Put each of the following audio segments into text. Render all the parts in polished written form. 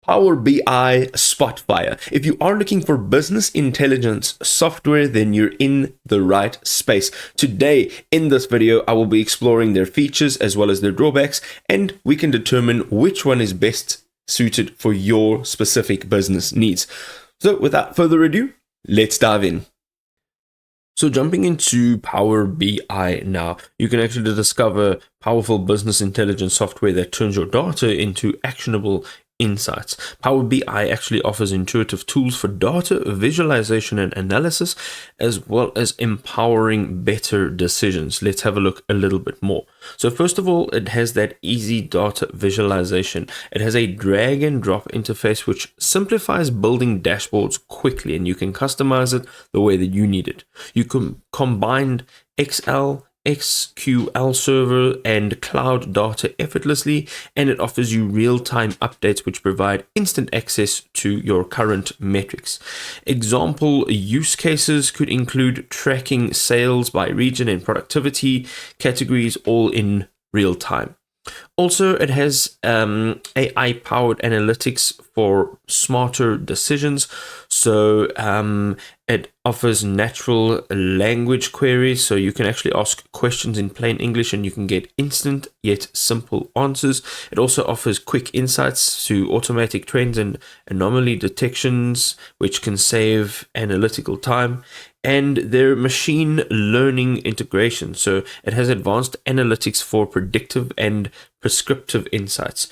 Power BI Spotfire. If you are looking for business intelligence software, then you're in the right space. Today, in this video, I will be exploring their features as well as their drawbacks, and we can determine which one is best suited for your specific business needs. So without further ado, let's dive in. So jumping into Power BI now, you can actually discover powerful business intelligence software that turns your data into actionable insights. Power BI actually offers intuitive tools for data visualization and analysis, as well as empowering better decisions. Let's have a look a little bit more. So first of all, it has that easy data visualization. It has a drag and drop interface which simplifies building dashboards quickly, and you can customize it the way that you need it. You can combine Excel, SQL Server and cloud data effortlessly, and it offers you real-time updates which provide instant access to your current metrics. Example use cases could include tracking sales by region and productivity categories all in real time. Also, it has AI-powered analytics for smarter decisions. So it offers natural language queries, so you can actually ask questions in plain English and you can get instant yet simple answers. It also offers quick insights to automatic trends and anomaly detections, which can save analytical time. And their machine learning integration. So it has advanced analytics for predictive and prescriptive insights.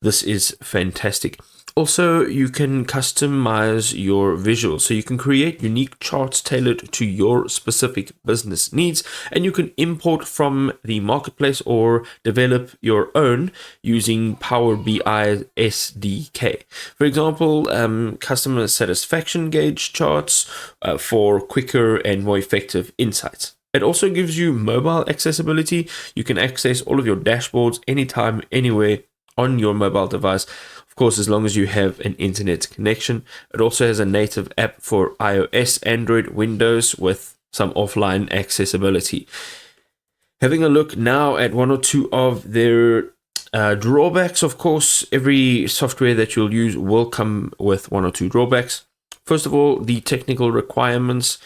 This is fantastic. Also, you can customize your visuals. So you can create unique charts tailored to your specific business needs, and you can import from the marketplace or develop your own using Power BI SDK. For example, customer satisfaction gauge charts for quicker and more effective insights. It also gives you mobile accessibility. You can access all of your dashboards anytime, anywhere on your mobile device. Of course, as long as you have an internet connection. It also has a native app for iOS, Android, Windows with some offline accessibility. Having a look now at one or two of their drawbacks. Of course, every software that you'll use will come with one or two drawbacks. First of all, the technical requirements.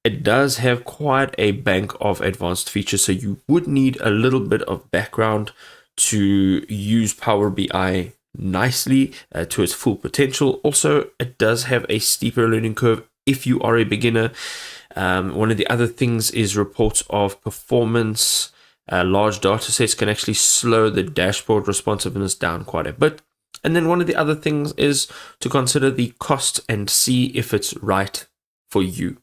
It does have quite a bank of advanced features, so you would need a little bit of background to use Power BI nicely to its full potential. Also, it does have a steeper learning curve if you are a beginner. One of the other things is reports of performance. Large data sets can actually slow the dashboard responsiveness down quite a bit. And then one of the other things is to consider the cost and see if it's right for you.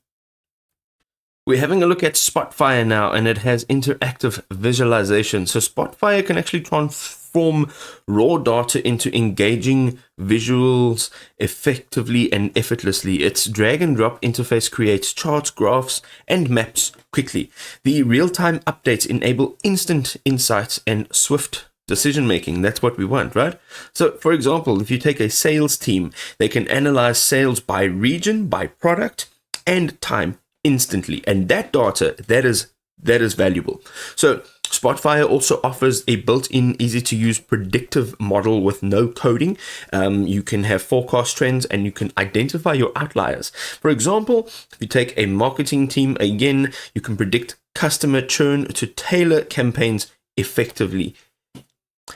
We're having a look at Spotfire now, and it has interactive visualization. So Spotfire can actually transform raw data into engaging visuals effectively and effortlessly. Its drag and drop interface creates charts, graphs, and maps quickly. The real-time updates enable instant insights and swift decision making. That's what we want, right? So for example, if you take a sales team, they can analyze sales by region, by product, and time instantly, and that data that is valuable. So Spotfire also offers a built-in easy-to-use predictive model with no coding. You can have forecast trends and you can identify your outliers. For example, if you take a marketing team, again, you can predict customer churn to tailor campaigns effectively.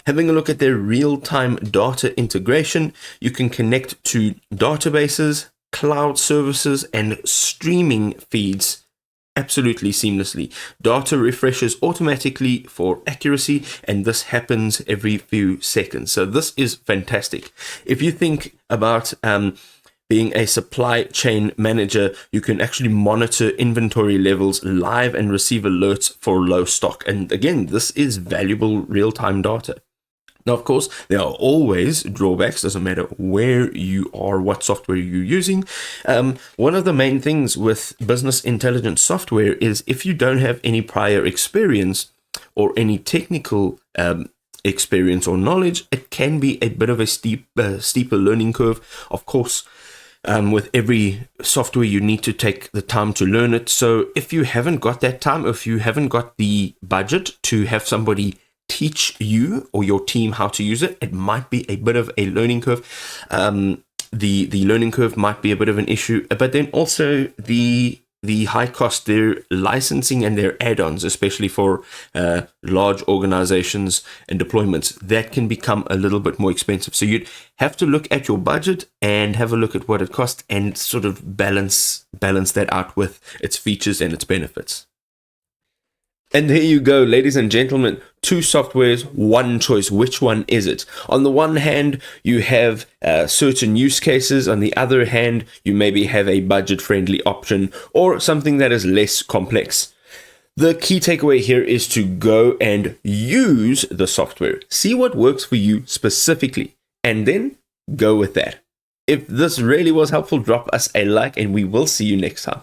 Having a look at their real-time data integration, you can connect to databases, cloud services, and streaming feeds absolutely seamlessly. Data refreshes automatically for accuracy, and this happens every few seconds. So this is fantastic. If you think about being a supply chain manager, you can actually monitor inventory levels live and receive alerts for low stock. And again, this is valuable real-time data. Now, of course, there are always drawbacks, doesn't matter where you are, what software you're using. One of the main things with business intelligence software is if you don't have any prior experience or any technical experience or knowledge, it can be a bit of a steeper learning curve. Of course, with every software, you need to take the time to learn it. So if you haven't got that time, if you haven't got the budget to have somebody teach you or your team how to use it. It might be a bit of a learning curve. The learning curve might be a bit of an issue, but then also the high cost, their licensing and their add-ons, especially for large organizations and deployments, that can become a little bit more expensive. So you'd have to look at your budget and have a look at what it costs and sort of balance that out with its features and its benefits. And there you go, ladies and gentlemen, 2 softwares, 1 choice. Which one is it? On the one hand, you have certain use cases. On the other hand, you maybe have a budget-friendly option or something that is less complex. The key takeaway here is to go and use the software. See what works for you specifically, and then go with that. If this really was helpful, drop us a like, and we will see you next time.